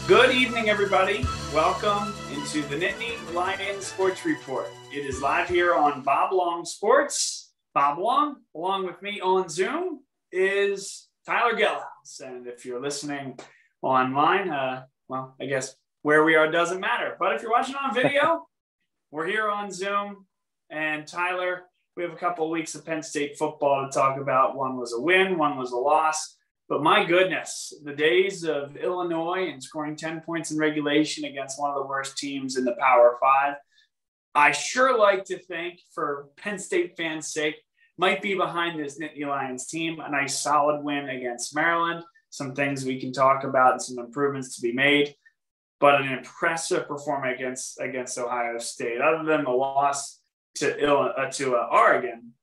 Good evening, everybody. Welcome into the Nittany Lion Sports Report. It is live here on Bob Long Sports. Bob Long, along with me on Zoom, is Tyler Gellhouse. And if you're listening online, well, I guess where we are doesn't matter. But if you're watching on video, we're here on Zoom. And Tyler, we have a couple of weeks of Penn State football to talk about. One was a win, one was a loss. But my goodness, the days of Illinois and scoring 10 points in regulation against one of the worst teams in the Power Five, I sure like to think, for Penn State fans' sake, might be behind this Nittany Lions team. A nice solid win against Maryland, some things we can talk about and some improvements to be made, but an impressive performance against Ohio State. Other than the loss to Oregon,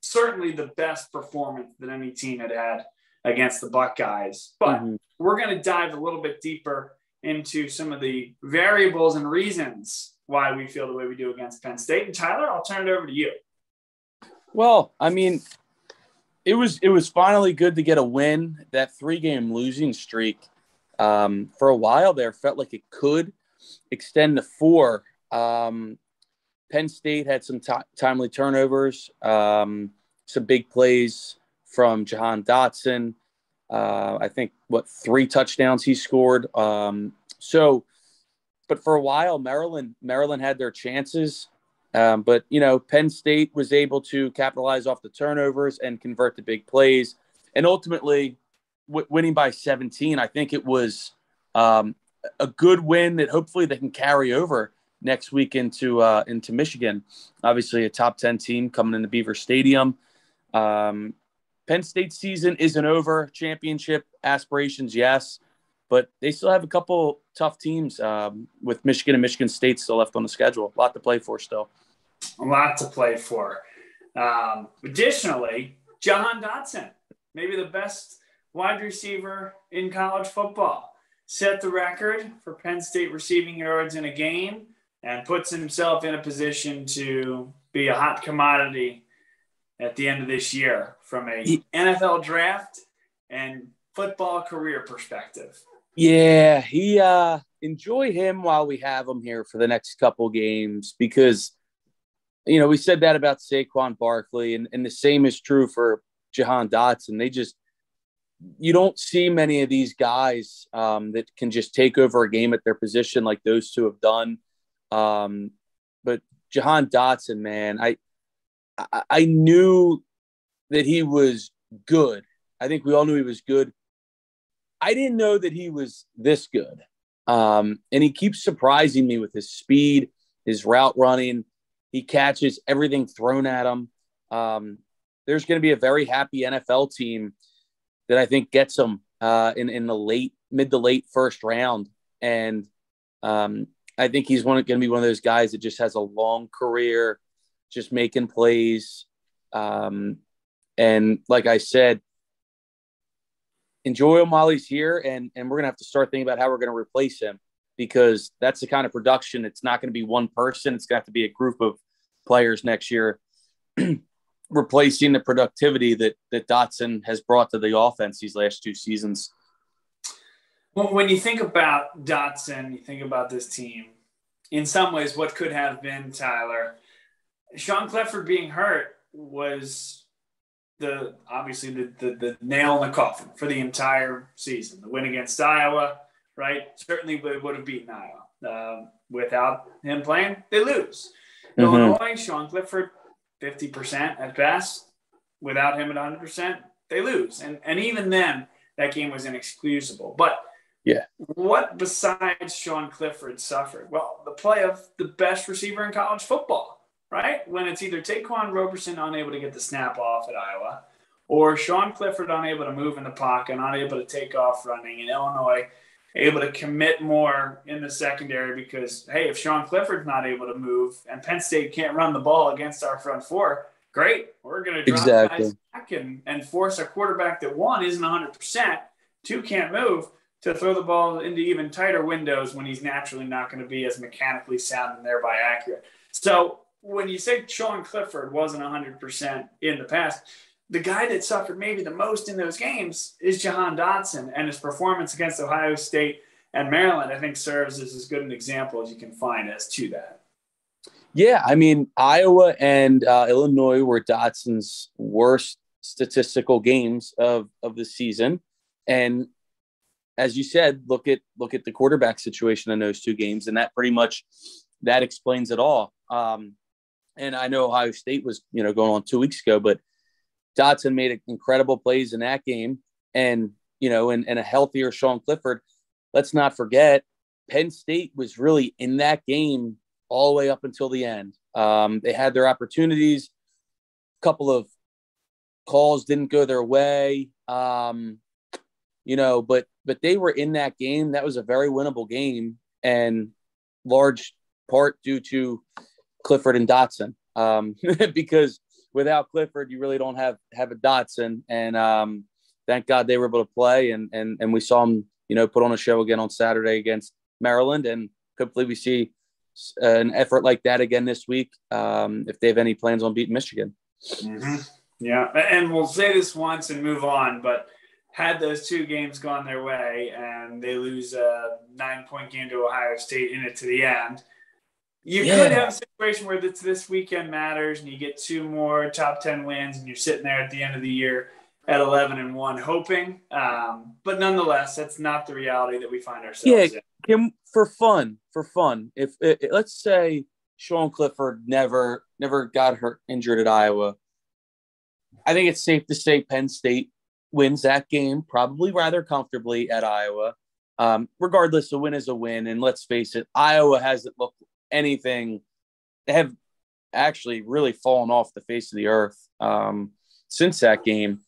certainly the best performance that any team had against the Buckeyes. But we're going to dive a little bit deeper into some of the variables and reasons why we feel the way we do against Penn State. And Tyler, I'll turn it over to you. Well, I mean, it was finally good to get a win. That 3-game losing streak for a while there felt like it could extend to 4. Penn State had some timely turnovers, some big plays from Jahan Dotson. I think, 3 touchdowns he scored. But for a while, Maryland had their chances. But, Penn State was able to capitalize off the turnovers and convert the big plays. And ultimately, winning by 17, I think it was a good win that hopefully they can carry over next week into Michigan. Obviously, a top 10 team coming into Beaver Stadium. Penn State's season isn't over. Championship aspirations, yes, but they still have a couple tough teams with Michigan and Michigan State still left on the schedule. A lot to play for still. A lot to play for. Additionally, Jahan Dotson, maybe the best wide receiver in college football, set the record for Penn State receiving yards in a game and puts himself in a position to be a hot commodity at the end of this year from a NFL draft and football career perspective. Yeah, enjoy him while we have him here for the next couple games because, we said that about Saquon Barkley, and the same is true for Jahan Dotson. You don't see many of these guys that can just take over a game at their position like those two have done. But Jahan Dotson, man, I knew that he was good. I think we all knew he was good. I didn't know that he was this good. And he keeps surprising me with his speed, his route running. He catches everything thrown at him. There's going to be a very happy NFL team that I think gets him in the mid to late first round. And I think he's going to be one of those guys that just has a long career, just making plays. And like I said, enjoy him while he's here. And we're going to have to start thinking about how we're going to replace him because that's the kind of production. It's not going to be one person. It's going to have to be a group of players next year replacing the productivity that Dotson has brought to the offense these last 2 seasons. Well, when you think about Dotson, you think about this team, in some ways, what could have been, Tyler, Sean Clifford being hurt was obviously the nail in the coffin for the entire season. The win against Iowa, right? Certainly would have beaten Iowa. Without him playing, they lose. Illinois, Sean Clifford, 50% at best. Without him at 100%, they lose. And even then, that game was inexcusable. But yeah, what besides Sean Clifford suffered? Well, the play of the best receiver in college football. Right? When it's either Taquan Roberson unable to get the snap off at Iowa or Sean Clifford unable to move in the pocket, unable to take off running, and Illinois able to commit more in the secondary because, hey, if Sean Clifford's not able to move and Penn State can't run the ball against our front four, great. We're going to drop guys back and force a quarterback that, 1, isn't 100%, 2, can't move, to throw the ball into even tighter windows when he's naturally not going to be as mechanically sound and thereby accurate. So, when you say Sean Clifford wasn't 100% in the past, the guy that suffered maybe the most in those games is Jahan Dotson and his performance against Ohio State And Maryland, I think, serves as good an example as you can find as to that. Yeah, I mean, Iowa and Illinois were Dotson's worst statistical games of the season. And as you said, look at the quarterback situation in those two games, and that pretty much that explains it all. And I know Ohio State was going on 2 weeks ago, but Dotson made incredible plays in that game, and and a healthier Sean Clifford. Let's not forget, Penn State was really in that game all the way up until the end. They had their opportunities. A couple of calls didn't go their way. But they were in that game. That was a very winnable game, and large part due to Clifford and Dotson. Because without Clifford, you really don't have a Dotson. And thank God they were able to play, and we saw them, put on a show again on Saturday against Maryland, and hopefully we see an effort like that again this week, if they have any plans on beating Michigan. Mm-hmm. Yeah, and we'll say this once and move on, but had those two games gone their way and they lose a 9-point game to Ohio State in it to the end, you could have a situation where this weekend matters and you get two more top 10 wins and you're sitting there at the end of the year at 11-1 hoping. But nonetheless, that's not the reality that we find ourselves in. For fun, if let's say Sean Clifford never got injured at Iowa, I think it's safe to say Penn State wins that game probably rather comfortably at Iowa. Regardless, a win is a win. And let's face it, Iowa hasn't looked anything. They have actually really fallen off the face of the earth since that game.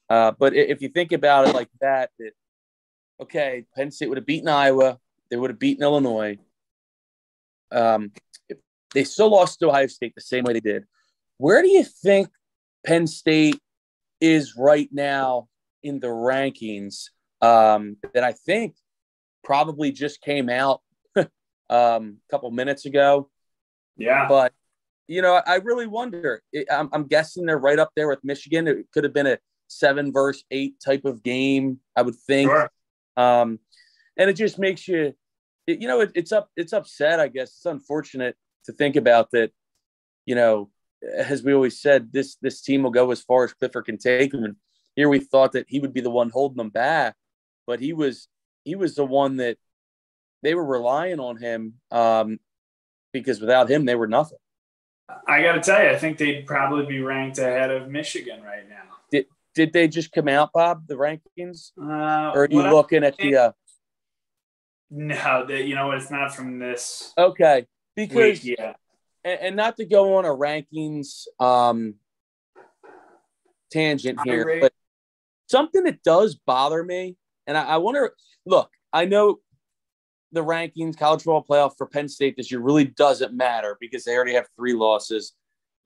But if you think about it like that, okay, Penn State would have beaten Iowa. They would have beaten Illinois. They still lost to Ohio State the same way they did. Where do you think Penn State is right now in the rankings? That I think probably just came out a couple minutes ago. Yeah. But, I really wonder. I'm guessing they're right up there with Michigan. It could have been a 7-8 type of game, I would think. Sure. And it just makes you, it's upset, I guess. It's unfortunate to think about that, as we always said, this team will go as far as Clifford can take them. And here we thought that he would be the one holding them back, but he was the one that they were relying on him, because without him, they were nothing. I got to tell you, I think they'd probably be ranked ahead of Michigan right now. Did they just come out, Bob, the rankings? Or are you looking at the No, it's not from this. Okay, because week, yeah. And not to go on a rankings tangent here, but something that does bother me, and I wonder, look, I know the rankings, college football playoff for Penn State this year really doesn't matter because they already have 3 losses.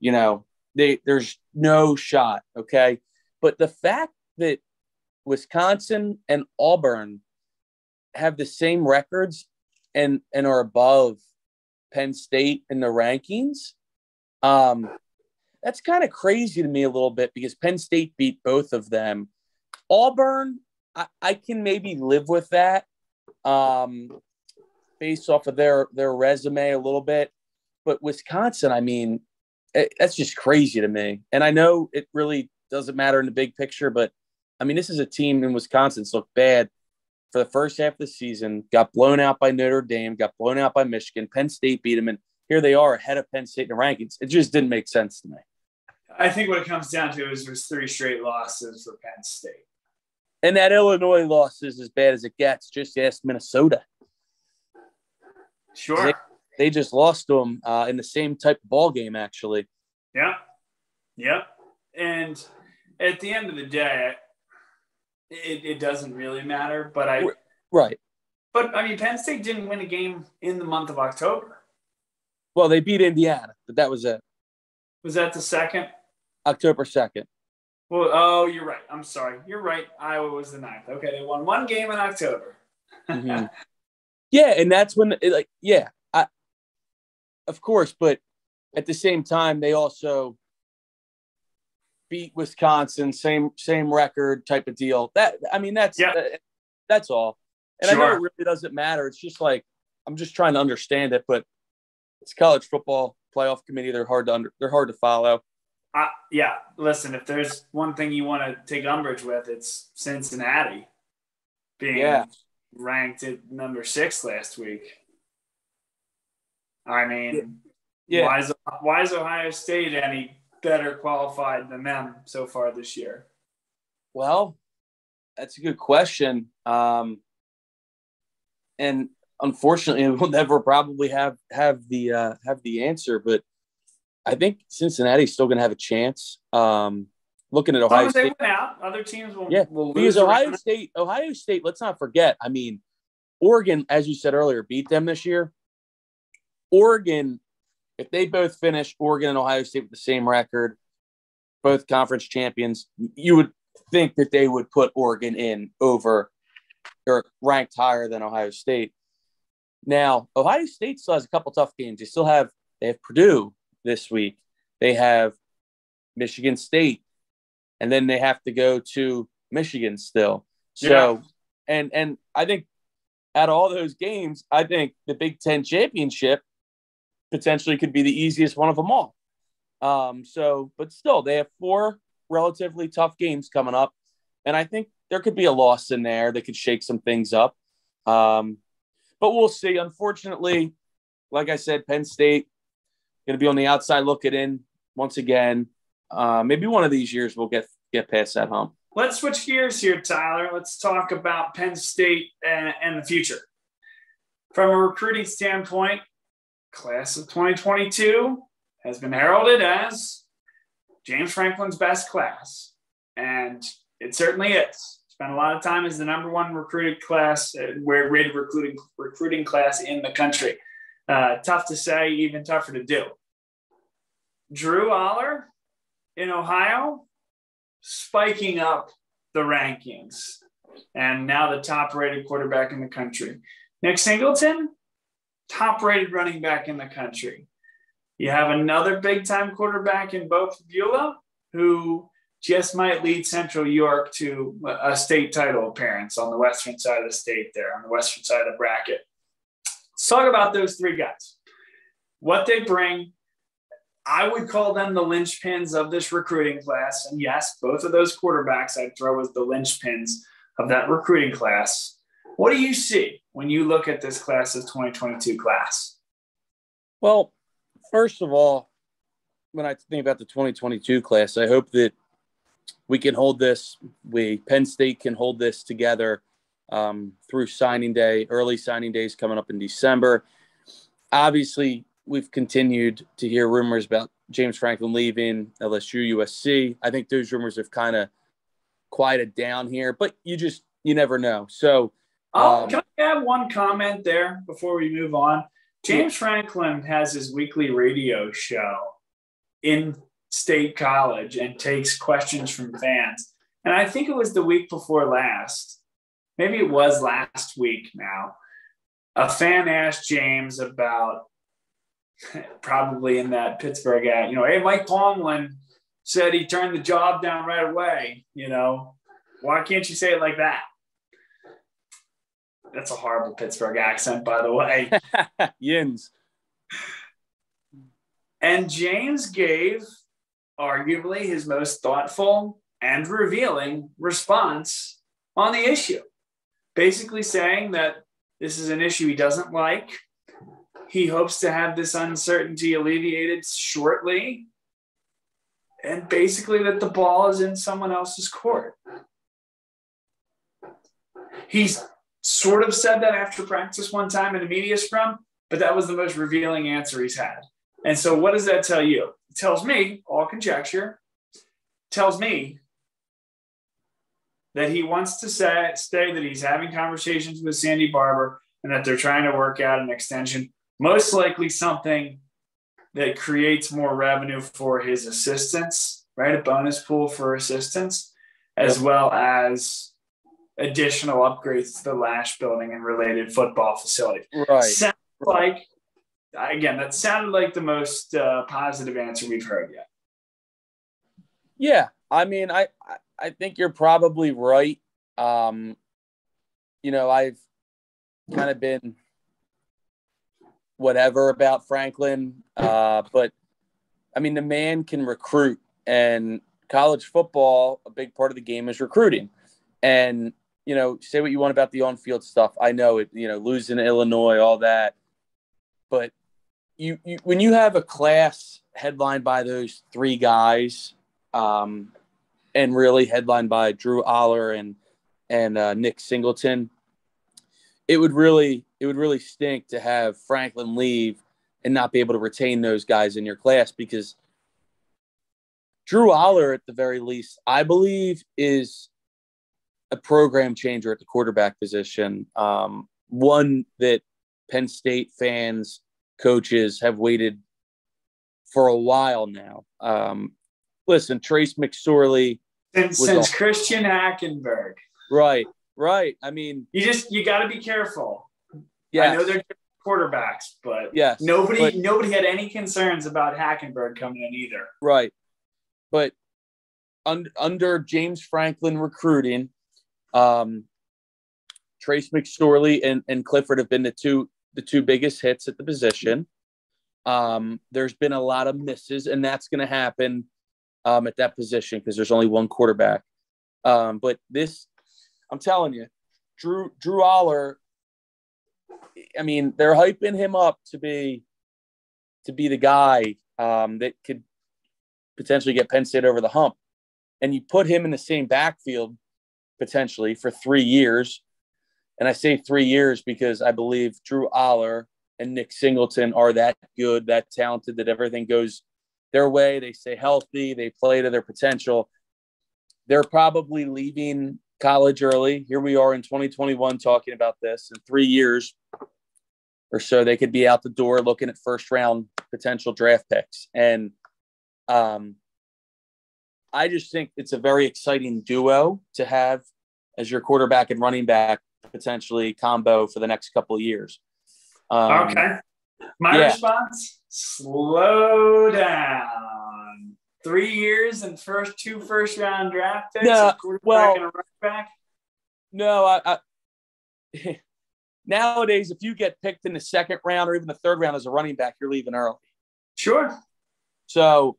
There's no shot, okay? But the fact that Wisconsin and Auburn have the same records and are above Penn State in the rankings, that's kind of crazy to me a little bit because Penn State beat both of them. Auburn, I can maybe live with that based off of their resume a little bit. But Wisconsin, I mean, that's just crazy to me. And I know it really doesn't matter in the big picture, but I mean, this is a team in Wisconsin that's looked bad for the first half of the season, got blown out by Notre Dame, got blown out by Michigan. Penn State beat them, and here they are ahead of Penn State in the rankings. It just didn't make sense to me. I think what it comes down to is there's 3 straight losses for Penn State. And that Illinois loss is as bad as it gets. Just ask Minnesota. Sure. They just lost to them in the same type of ball game, actually. Yeah. And at the end of the day, it doesn't really matter. But Right. But, I mean, Penn State didn't win a game in the month of October. Well, they beat Indiana, but that was it. Was that the 2nd? October 2nd. Well, you're right. I'm sorry. You're right. Iowa was the 9th. Okay, they won 1 game in October. Mm-hmm. Yeah, and that's when, of course, but at the same time, they also beat Wisconsin, same record type of deal. That's all. And Sure. I know it really doesn't matter. It's just like, I'm just trying to understand it, but it's college football playoff committee. They're hard to follow. Yeah, listen, if there's one thing you want to take umbrage with, it's Cincinnati being ranked at number 6 last week. I mean, why is Ohio State any better qualified than them so far this year? Well, that's a good question. And unfortunately, we'll never probably have the answer, but I think Cincinnati's still going to have a chance. Looking at Ohio State, they win out, other teams will lose. Because Ohio State, let's not forget. I mean, Oregon, as you said earlier, beat them this year. Oregon, if they both finish, Oregon and Ohio State with the same record, both conference champions, you would think that they would put Oregon in over or ranked higher than Ohio State. Now, Ohio State still has a couple tough games. They have Purdue this week. They have Michigan State, and then they have to go to Michigan still. So, and I think out of all those games, I think the Big Ten championship potentially could be the easiest one of them all. But still, they have 4 relatively tough games coming up, and I think there could be a loss in there that could shake some things up. But we'll see. Unfortunately, like I said, Penn State going to be on the outside looking in once again. Maybe one of these years we'll get past that hump. Let's switch gears here, Tyler. Let's talk about Penn State and the future. From a recruiting standpoint, class of 2022 has been heralded as James Franklin's best class, and it certainly is. Spent a lot of time as the number 1 recruited class, rated recruiting class in the country. Tough to say, even tougher to do. Drew Aller in Ohio, spiking up the rankings, and now the top-rated quarterback in the country. Nick Singleton, top-rated running back in the country. You have another big-time quarterback in Bo Beulah, who just might lead Central York to a state title appearance on the western side of the state there, on the western side of the bracket. Let's talk about those 3 guys. What they bring, I would call them the linchpins of this recruiting class. And yes, both of those quarterbacks I'd throw as the linchpins of that recruiting class. What do you see when you look at this class of 2022 class? Well, first of all, when I think about the 2022 class, I hope that we can hold this. Penn State can hold this together through signing day, early signing days coming up in December. Obviously, we've continued to hear rumors about James Franklin leaving LSU, USC. I think those rumors have kind of quieted down here, but you never know. So, can I add one comment there before we move on? James Franklin has his weekly radio show in State College and takes questions from fans. And I think it was the week before last. Maybe it was last week now. A fan asked James about, probably in that Pittsburgh ad, hey, Mike Tomlin said he turned the job down right away. Why can't you say it like that? That's a horrible Pittsburgh accent, by the way. Yins. And James gave arguably his most thoughtful and revealing response on the issue, basically saying that this is an issue he doesn't like. He hopes to have this uncertainty alleviated shortly, and basically that the ball is in someone else's court. He's sort of said that after practice one time in a media scrum, but that was the most revealing answer he's had. And so what does that tell you? It tells me, all conjecture, tells me that he wants to say that he's having conversations with Sandy Barber and that they're trying to work out an extension, most likely something that creates more revenue for his assistants, right? A bonus pool for assistants, as well as additional upgrades to the Lash building and related football facilities. Right. That sounded like the most positive answer we've heard yet. Yeah. I mean, I think you're probably right. kind of been whatever about Franklin. But, I mean, the man can recruit. And college football, a big part of the game is recruiting. And, you know, say what you want about the on-field stuff. I know it, you know, losing to Illinois, all that. But you when you have a class headlined by those three guys, and really headlined by Drew Aller and Nick Singleton, it would really stink to have Franklin leave and not be able to retain those guys in your class, because Drew Aller, at the very least, I believe, is a program changer at the quarterback position. One that Penn State fans, coaches have waited for a while now. Listen, Trace McSorley since Christian Hackenberg. Right. I mean, you got to be careful. Yeah, I know they're quarterbacks, but yes, nobody had any concerns about Hackenberg coming in either. Right, but under James Franklin recruiting, Trace McSorley and Clifford have been the two biggest hits at the position. There's been a lot of misses, and that's going to happen at that position because there's only one quarterback. But this, I'm telling you, Drew Aller, I mean, they're hyping him up to be the guy that could potentially get Penn State over the hump. And you put him in the same backfield potentially for 3 years. And I say 3 years because I believe Drew Aller and Nick Singleton are that good, that talented, that everything goes their way. They stay healthy. They play to their potential. They're probably leaving college early. Here we are in 2021 talking about this. In 3 years or so, they could be out the door looking at first-round potential draft picks. And I just think it's a very exciting duo to have as your quarterback and running back potentially combo for the next couple of years. Okay. My response, slow down. 3 years and two first-round draft picks, a quarterback and a running back? No, I nowadays, if you get picked in the second round or even the third round as a running back, you're leaving early. Sure. So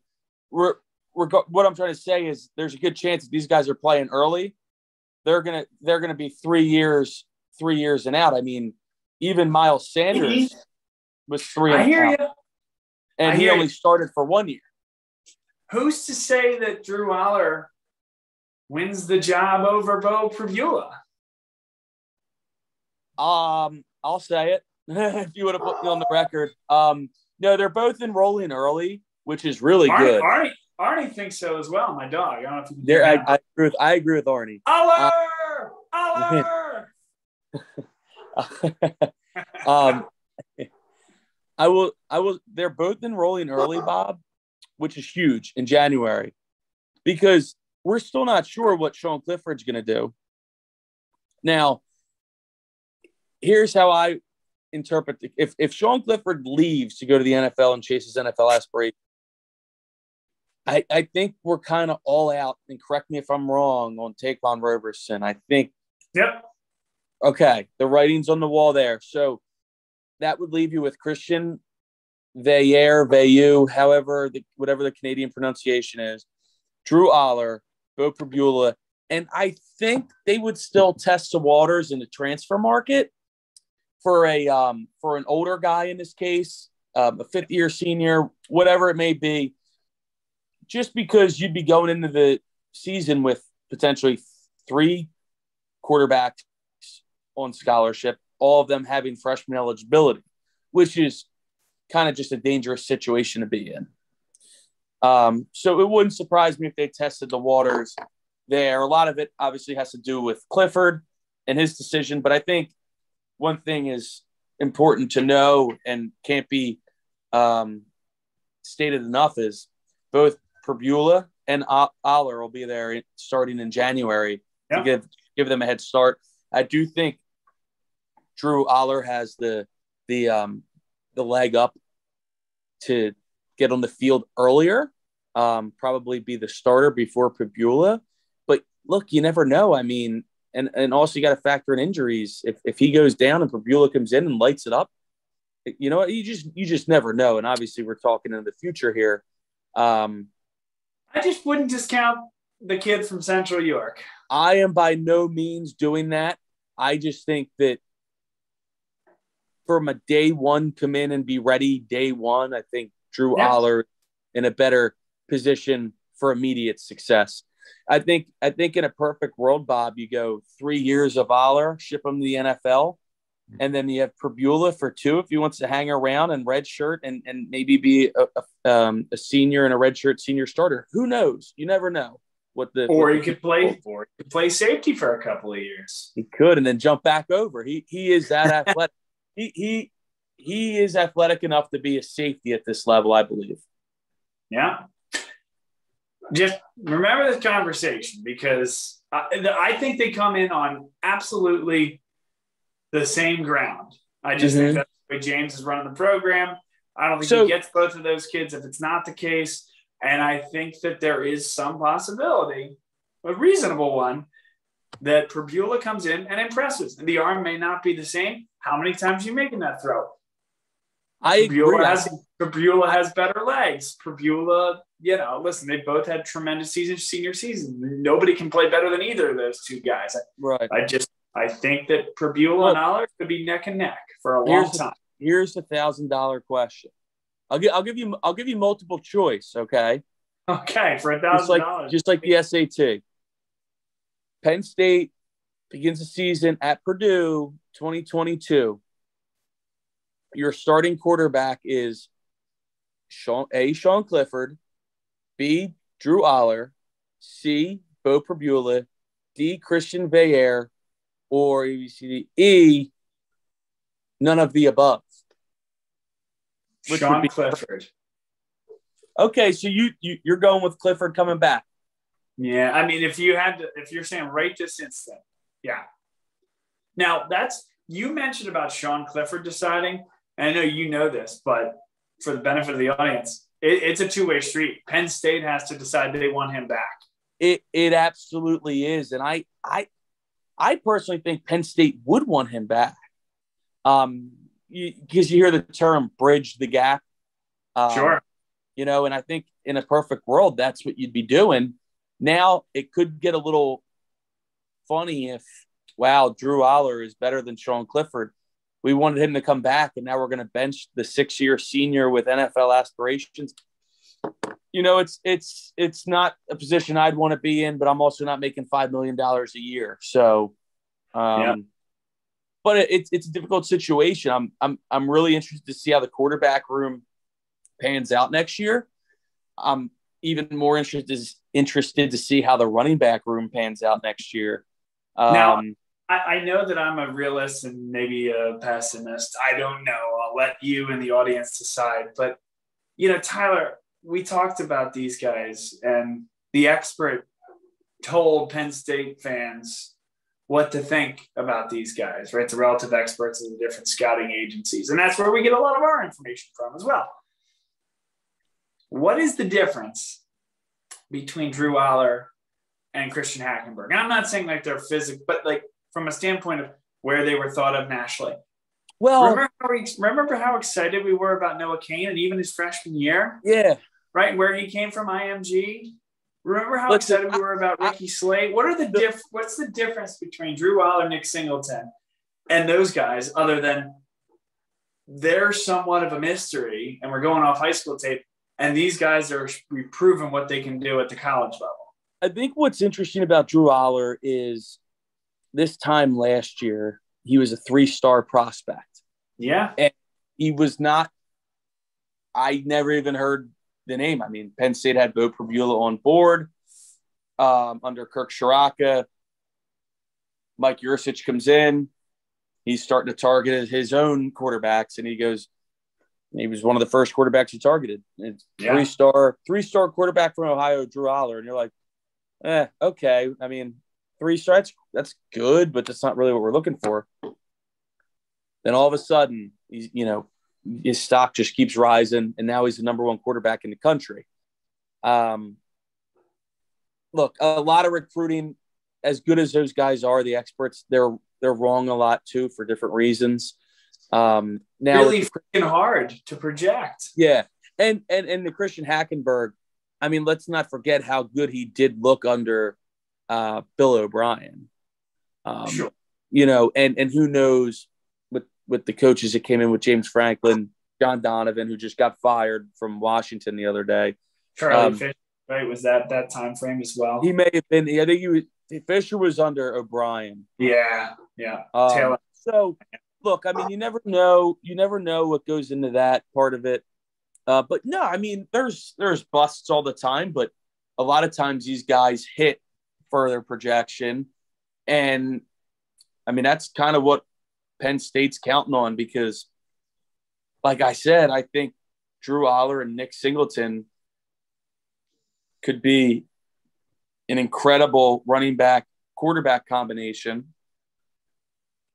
what I'm trying to say is there's a good chance that these guys are playing early. They're gonna be 3 years and out. I mean, even Miles Sanders was 3 and out. And he only started for 1 year. Who's to say that Drew Aller wins the job over Bo Pribula? I'll say it if you would have put me on the record. No, they're both enrolling early, which is really good. Arnie thinks so as well. My dog. I don't know if you can I agree with Arnie. Aller! I will. They're both enrolling early, Bob, which is huge in January, because we're still not sure what Sean Clifford's going to do. Now, here's how I interpret it. If Sean Clifford leaves to go to the NFL and chases NFL aspirations, I think we're kind of all out, and correct me if I'm wrong, on Taquan Roberson. I think. Yep. Okay, the writing's on the wall there. So that would leave you with Christian Veilleux, whatever the Canadian pronunciation is, Drew Aller, Bo Pribula, and I think they would still test the waters in the transfer market for an older guy in this case, a fifth-year senior, whatever it may be, just because you'd be going into the season with potentially 3 quarterbacks on scholarship, all of them having freshman eligibility, which is kind of just a dangerous situation to be in. So it wouldn't surprise me if they tested the waters there. A lot of it obviously has to do with Clifford and his decision, but I think one thing is important to know and can't be stated enough is both Pribula and Aller will be there starting in January to give them a head start. I do think Drew Aller has the leg up to get on the field earlier, probably be the starter before Pribula. But look, you never know. I mean, And also you got to factor in injuries. If he goes down and Pabula comes in and lights it up, you know what? You just never know. And obviously we're talking in the future here. I just wouldn't discount the kid from Central York. I am by no means doing that. I just think that from a day one, come in and be ready day one. I think Drew Aller in a better position for immediate success. I think in a perfect world, Bob, you go 3 years of Aller, ship him to the NFL, and then you have Pabula for 2 if he wants to hang around and redshirt and maybe be a senior and a redshirt senior starter. Who knows? You never know. He could play safety for a couple of years. He could, and then jump back over. He is that athletic. He is athletic enough to be a safety at this level, I believe. Yeah. Just remember this conversation because I think they come in on absolutely the same ground. I just think that's the way James is running the program. I don't think he gets both of those kids if it's not the case. And I think that there is some possibility, a reasonable one, that Pabula comes in and impresses. And the arm may not be the same. How many times are you making that throw? Pabula has better legs. Pabula, listen, they both had tremendous senior season. Nobody can play better than either of those two guys. Right. I think that Pabula and Aller could be neck and neck for a long time. Here's the $1,000 question. I'll give you multiple choice, okay? Okay, for $1,000. Just like the SAT. Penn State begins the season at Purdue 2022. Your starting quarterback is Sean Clifford, B, Drew Aller, C, Bo Pabula, D, Christian Veillere, or E, none of the above. Sean Clifford. Okay, so you're going with Clifford coming back. Yeah, I mean, if you're saying right this instant, yeah. Now you mentioned about Sean Clifford deciding, and I know you know this, but for the benefit of the audience, it's a two-way street. Penn State has to decide they want him back. It absolutely is, and I personally think Penn State would want him back. Because you hear the term "bridge the gap." Sure. And I think in a perfect world, that's what you'd be doing. Now, it could get a little funny if, Drew Aller is better than Sean Clifford. We wanted him to come back, and now we're going to bench the 6-year senior with NFL aspirations. It's not a position I'd want to be in, but I'm also not making $5 million a year. So, but it's a difficult situation. I'm really interested to see how the quarterback room pans out next year. I'm even more interested to see how the running back room pans out next year. Now, I know that I'm a realist and maybe a pessimist. I don't know. I'll let you and the audience decide. But, Tyler, we talked about these guys, and the expert told Penn State fans what to think about these guys, right? The relative experts of the different scouting agencies. And that's where we get a lot of our information from as well. What is the difference between Drew Aller and Christian Hackenberg? And I'm not saying like they're physical, but like from a standpoint of where they were thought of nationally. Well, remember how excited we were about Noah Cain and even his freshman year? Yeah. Right? Where he came from IMG? Remember how excited we were about Ricky Slade? What's the difference between Drew Aller, Nick Singleton, and those guys other than they're somewhat of a mystery and we're going off high school tape, and these guys we've proven what they can do at the college level? I think what's interesting about Drew Aller is this time last year, he was a 3-star prospect. Yeah. And he was not – I never even heard the name. I mean, Penn State had Bo Pabula on board under Kirk Shiraka. Mike Yursich comes in. He's starting to target his own quarterbacks, and he was one of the first quarterbacks he targeted. It's three-star quarterback from Ohio, Drew Aller, and you're like, okay. I mean, 3-star, that's good, but that's not really what we're looking for. Then all of a sudden, his stock just keeps rising, and now he's the number 1 quarterback in the country. Look, a lot of recruiting as good as those guys are, the experts, they're wrong a lot too for different reasons. Now really freaking hard to project. Yeah. And the Christian Hackenberg, I mean, let's not forget how good he did look under Bill O'Brien. Sure. You know, and who knows with the coaches that came in with James Franklin, John Donovan, who just got fired from Washington the other day. Charlie Fisher, right? Was that time frame as well? He may have been. I think Fisher was under O'Brien. Yeah. So, look, I mean, you never know. You never know what goes into that part of it. But no, I mean, there's busts all the time, but a lot of times these guys hit for their projection. And, I mean, that's kind of what Penn State's counting on because, like I said, I think Drew Aller and Nick Singleton could be an incredible running back quarterback combination.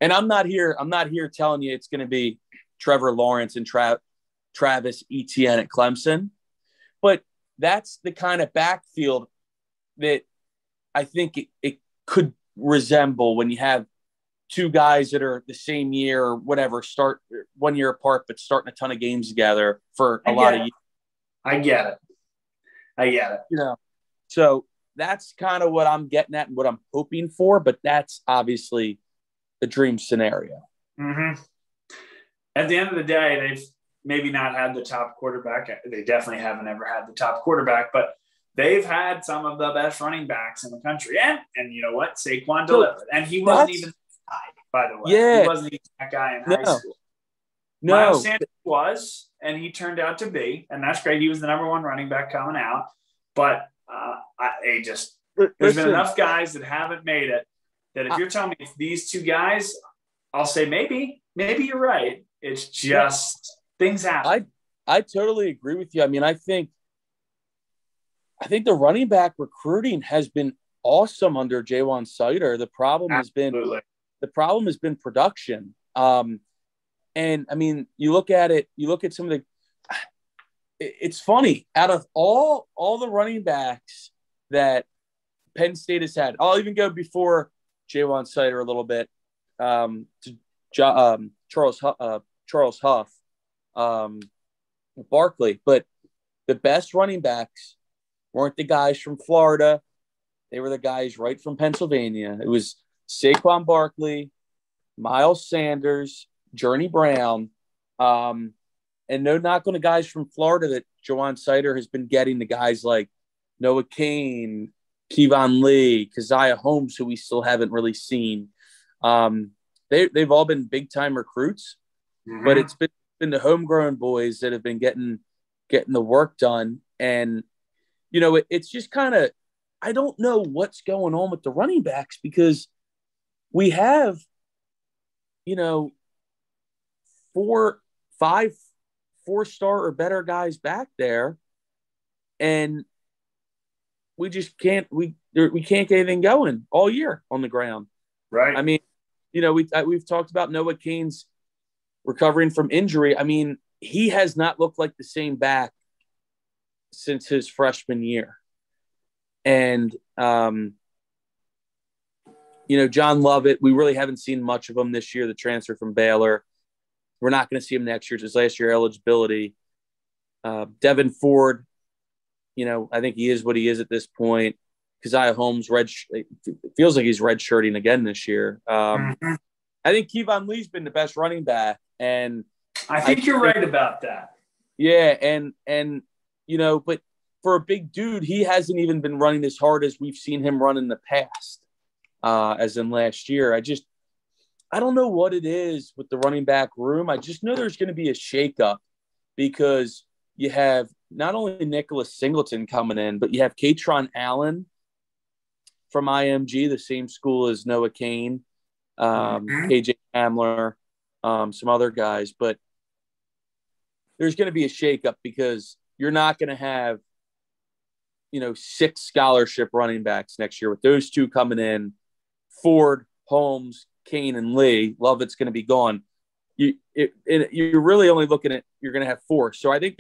And I'm not here telling you it's going to be Trevor Lawrence and Travis Etienne at Clemson, but that's the kind of backfield that I think it could resemble when you have two guys that are the same year or whatever, start 1 year apart, but starting a ton of games together for a lot of years. I get it. You know, so that's kind of what I'm getting at and what I'm hoping for, but that's obviously the dream scenario. Mm-hmm. At the end of the day, they've maybe not had the top quarterback. They definitely haven't ever had the top quarterback, but they've had some of the best running backs in the country. And you know what? Saquon delivered. And he wasn't even that guy, by the way. Yeah. He wasn't even that guy in high school. No. Miles Sanders was, and he turned out to be, and that's great. He was the number one running back coming out. But there's been enough guys that haven't made it that if you're telling me it's these two guys, I'll say maybe you're right. It's just things happen. I totally agree with you. I mean, I think the running back recruiting has been awesome under Ja'Juan Seider. The problem has been production. And I mean, you look at some of the. It's funny. Out of all the running backs that Penn State has had, I'll even go before Ja'Juan Seider a little bit. To Charles Huff, Barkley, but the best running backs weren't the guys from Florida. They were the guys right from Pennsylvania. It was Saquon Barkley, Miles Sanders, Journey Brown, and no knock on the guys from Florida that Ja'Juan Seider has been getting, the guys like Noah Cain, Kevon Lee, Keziah Holmes, who we still haven't really seen. They've all been big-time recruits, but it's been the homegrown boys that have been getting the work done. And, you know, it's just kind of – I don't know what's going on with the running backs because we have, you know, 5 4-star or better guys back there, and we just can't we can't get anything going all year on the ground. Right. I mean, you know, we've talked about Noah Cain's recovering from injury. I mean, he has not looked like the same back since his freshman year. And, you know, John Lovett, we really haven't seen much of him this year, the transfer from Baylor. We're not going to see him next year. It's his last year eligibility. Devin Ford, you know, I think he is what he is at this point. Keziah Holmes, feels like he's redshirting again this year. I think Kevon Lee's been the best running back. And I think you're right about that. Yeah. And, you know, but for a big dude, he hasn't even been running as hard as we've seen him run in the past, as in last year. I don't know what it is with the running back room. I just know there's going to be a shakeup because you have not only Nicholas Singleton coming in, but you have Katron Allen from IMG, the same school as Noah Cain, KJ Hamler, some other guys. But there's going to be a shakeup because you're not going to have, you know, 6 scholarship running backs next year with those two coming in. Ford, Holmes, Cain, and Lee. Lovett's going to be gone. You're really only looking at, you're going to have 4. So I think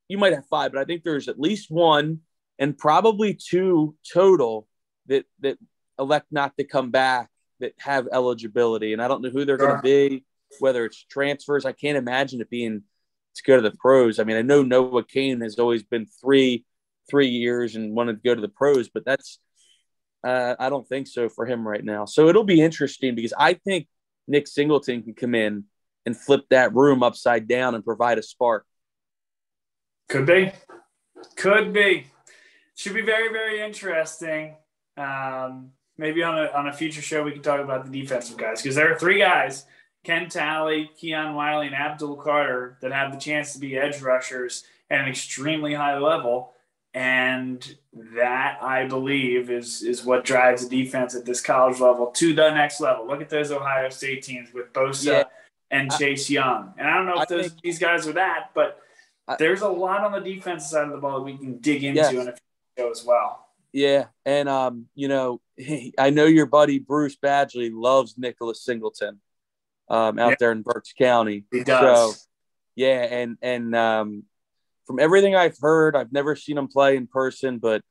you might have 5, but I think there's at least 1 and probably 2 total that elect not to come back that have eligibility. And I don't know who they're Sure. going to be, whether it's transfers. I can't imagine it being to go to the pros. I mean, I know Noah Kane has always been three years and wanted to go to the pros, but that's I don't think so for him right now. So it'll be interesting because I think Nick Singleton can come in and flip that room upside down and provide a spark. Could be. Should be very, very interesting. Maybe on a future show we can talk about the defensive guys, because there are three guys, Ken Talley, Keon Wiley, and Abdul Carter, that have the chance to be edge rushers at an extremely high level. And that, I believe, is what drives the defense at this college level to the next level. Look at those Ohio State teams with Bosa and Chase Young. And I don't know if these guys are that, but there's a lot on the defensive side of the ball that we can dig into in a future show as well. Yeah, and I know your buddy Bruce Badgley loves Nicholas Singleton out there in Berks County. He does. So, yeah, and from everything I've heard, I've never seen him play in person, but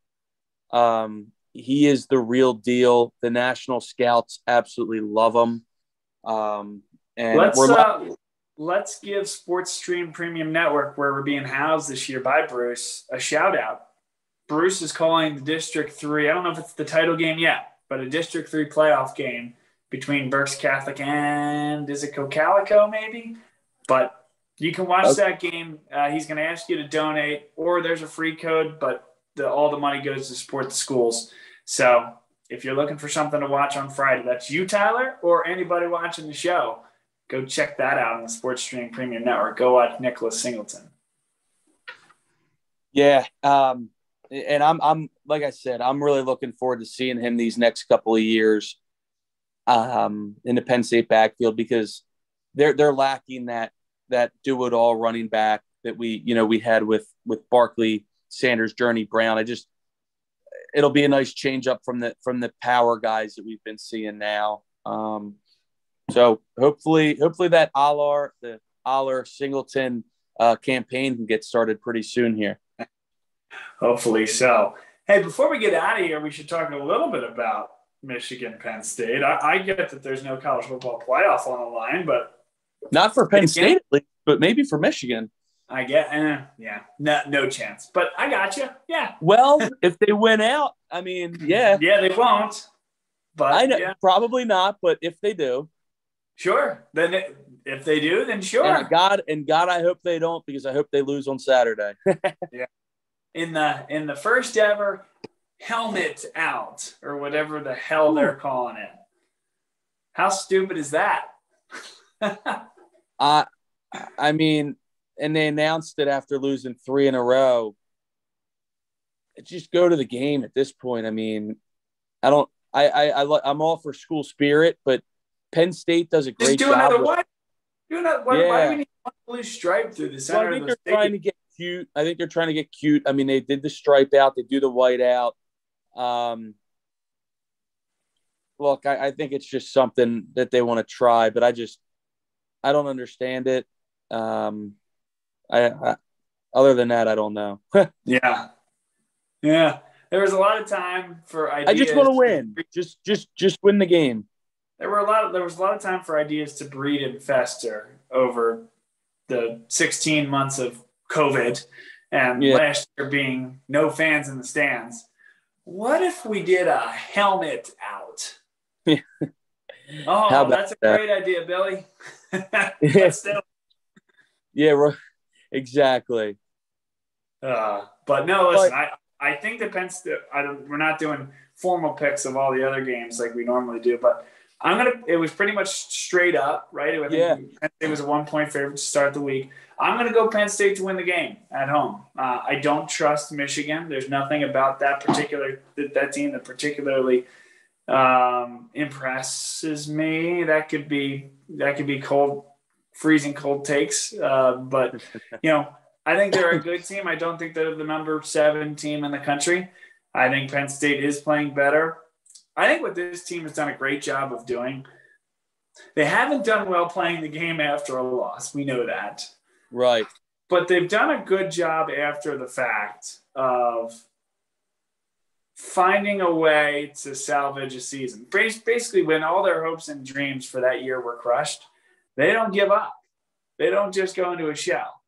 he is the real deal. The national scouts absolutely love him. And let's give Sports Stream Premium Network, where we're being housed this year by Bruce, a shout out. Bruce is calling the District 3. I don't know if it's the title game yet, but a District 3 playoff game between Berks Catholic and, is it Cocalico maybe? But you can watch that game. He's going to ask you to donate, or there's a free code, but all the money goes to support the schools. So if you're looking for something to watch on Friday, that's you, Tyler, or anybody watching the show, go check that out on the Sports Stream Premium Network. Go watch Nicholas Singleton. Yeah, and I'm like I said, I'm really looking forward to seeing him these next couple of years in the Penn State backfield, because they're lacking that do-it-all running back that we had with Barkley, Sanders, Journey, Brown. It'll be a nice change up from the power guys that we've been seeing now. So hopefully that the Aller Singleton campaign can get started pretty soon here. Hopefully so. Hey, before we get out of here, we should talk a little bit about Michigan, Penn State. I get that there's no college football playoff on the line, but not for Penn State, at least, but maybe for Michigan. I get, no chance. But I got you. Yeah. Well, if they win out, I mean, yeah, they won't. But I know, probably not. But if they do, sure. Then if they do, then sure. And God, I hope they don't, because I hope they lose on Saturday. Yeah. In the first ever helmet out, or whatever the hell they're calling it. How stupid is that? I mean, and they announced it after losing 3 in a row. Just go to the game at this point. I mean, I'm all for school spirit, but Penn State does a great job. Just do another what? Why do we need one blue stripe through the center? Well, I think they're trying to get cute. I think they're trying to get cute. I mean, they did the stripe out. They do the white out. Look, I think it's just something that they want to try, but I don't understand it. Other than that, I don't know. Yeah. There was a lot of time for ideas. I just want to win. Just win the game. There was a lot of time for ideas to breed and fester over the 16 months of COVID and last year being no fans in the stands. What if we did a helmet out? Oh, that's a great idea, Billy. Yeah, exactly. But no, listen, I think that Penn State, we're not doing formal picks of all the other games like we normally do, but it was pretty much straight up, right? I think Penn State was a 1-point favorite to start the week. I'm going to go Penn State to win the game at home. I don't trust Michigan. There's nothing about that team that particularly impresses me. That could be cold, freezing cold takes. But I think they're a good team. I don't think they're the number 7 team in the country. I think Penn State is playing better. I think what this team has done a great job of doing, they haven't done well playing the game after a loss. We know that. Right. But they've done a good job after the fact of finding a way to salvage a season. Basically, when all their hopes and dreams for that year were crushed, they don't give up. They don't just go into a shell.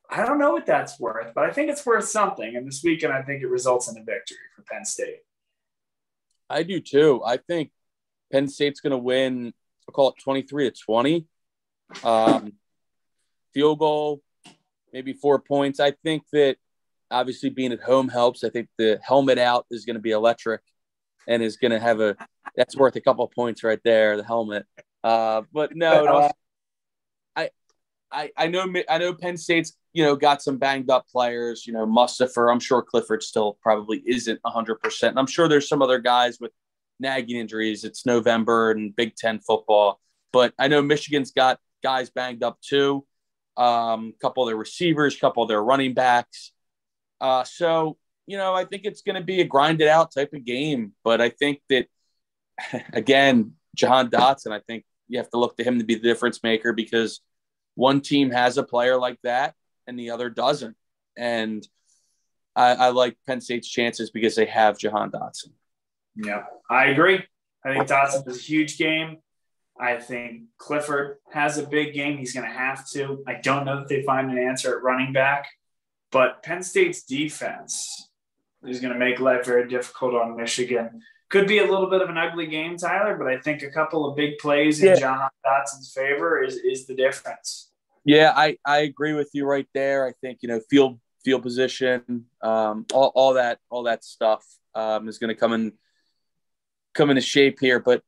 I don't know what that's worth, but I think it's worth something. And this weekend, I think it results in a victory for Penn State. I do too. I think Penn State's going to win, I'll call it 23-20. Field goal, maybe 4 points. I think that obviously being at home helps. I think the helmet out is going to be electric and is going to have that's worth a couple of points right there, the helmet. But no, I know Penn State's, got some banged up players, Mustafa. I'm sure Clifford still probably isn't 100%. And I'm sure there's some other guys with nagging injuries. It's November and Big Ten football. But I know Michigan's got guys banged up too. Couple of their receivers, couple of their running backs. So, I think it's going to be a grinded out type of game. But I think that, again, Jahan Dotson, I think you have to look to him to be the difference maker because one team has a player like that and the other doesn't. And I like Penn State's chances because they have Jahan Dotson. Yeah, I agree. I think Dotson is a huge game. I think Clifford has a big game. He's going to have to. I don't know that they find an answer at running back, but Penn State's defense is going to make life very difficult on Michigan. Could be a little bit of an ugly game, Tyler, but I think a couple of big plays in Jahan Dotson's favor is the difference. Yeah, I agree with you right there. I think, field position, all that stuff is going to come into shape here. But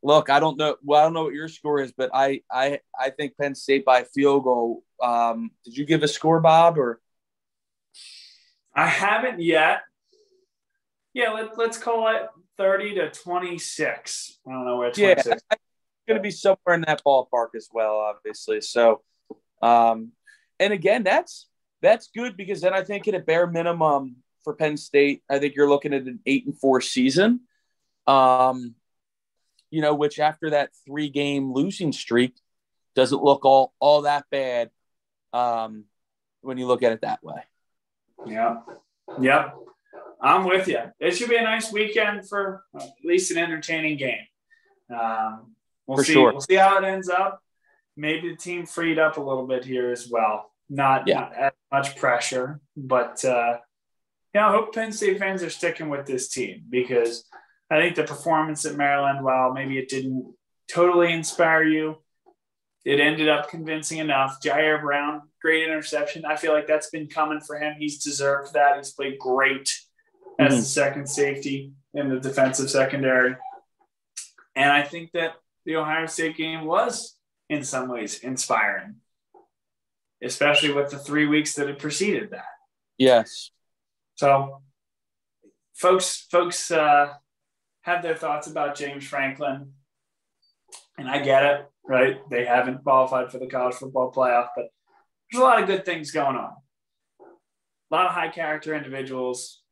look, I don't know what your score is, but I think Penn State by field goal. Did you give a score, Bob, or? I haven't yet. Yeah, let's call it 30-26. I don't know where 26. Yeah, it's going to be somewhere in that ballpark as well, obviously. So, and again, that's good because then I think at a bare minimum for Penn State, I think you're looking at an 8-4 season. Which after that 3-game losing streak doesn't look all that bad when you look at it that way. Yeah. Yep. I'm with you. It should be a nice weekend for at least an entertaining game. We'll see. Sure. We'll see how it ends up. Maybe the team freed up a little bit here as well. Not as much pressure, but I hope Penn State fans are sticking with this team because I think the performance at Maryland, while maybe it didn't totally inspire you, it ended up convincing enough. Jair Brown, great interception. I feel like that's been coming for him. He's deserved that. He's played great as the second safety in the defensive secondary. And I think that the Ohio State game was, in some ways, inspiring, especially with the 3 weeks that had preceded that. Yes. So folks have their thoughts about James Franklin, and I get it, right? They haven't qualified for the college football playoff, but there's a lot of good things going on. A lot of high-character individuals.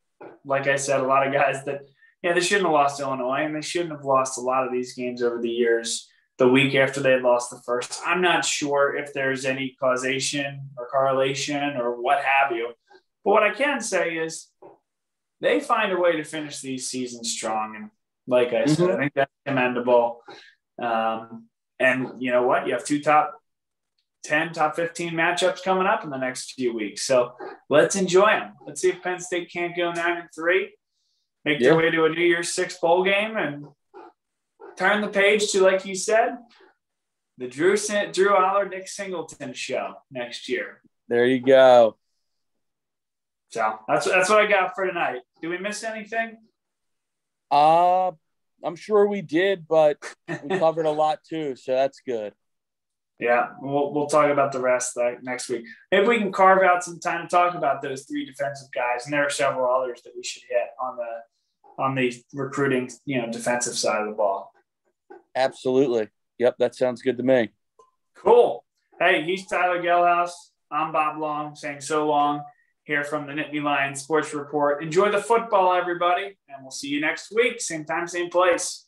Like I said, a lot of guys that, they shouldn't have lost Illinois, and they shouldn't have lost a lot of these games over the years. The week after they had lost the first, I'm not sure if there's any causation or correlation or what have you. But what I can say is they find a way to finish these seasons strong. And like I said, I think that's commendable. And you know what? You have 2 top 10, top 15 matchups coming up in the next few weeks. So let's enjoy them. Let's see if Penn State can't go 9-3, make their way to a New Year's Six bowl game and turn the page to, like you said, the Drew Aller, Nick Singleton show next year. There you go. So that's what I got for tonight. Did we miss anything? I'm sure we did, but we covered a lot too, so that's good. Yeah, we'll talk about the rest next week. Maybe we can carve out some time to talk about those 3 defensive guys, and there are several others that we should hit on the recruiting, defensive side of the ball. Absolutely. Yep, that sounds good to me. Cool. Hey, he's Tyler Gelhaus. I'm Bob Long, saying so long here from the Nittany Lions Sports Report. Enjoy the football, everybody, and we'll see you next week. Same time, same place.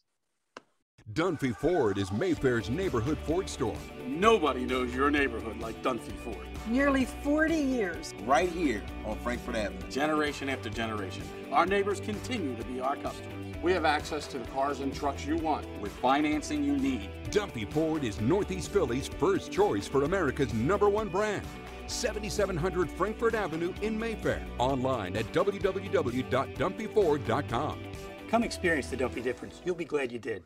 Dunphy Ford is Mayfair's neighborhood Ford store. Nobody knows your neighborhood like Dunphy Ford. Nearly 40 years. Right here on Frankfurt Avenue. Generation after generation. Our neighbors continue to be our customers. We have access to the cars and trucks you want with financing you need. Dunphy Ford is Northeast Philly's first choice for America's #1 brand. 7700 Frankfurt Avenue in Mayfair. Online at www.dunphyford.com. Come experience the Dunphy difference. You'll be glad you did.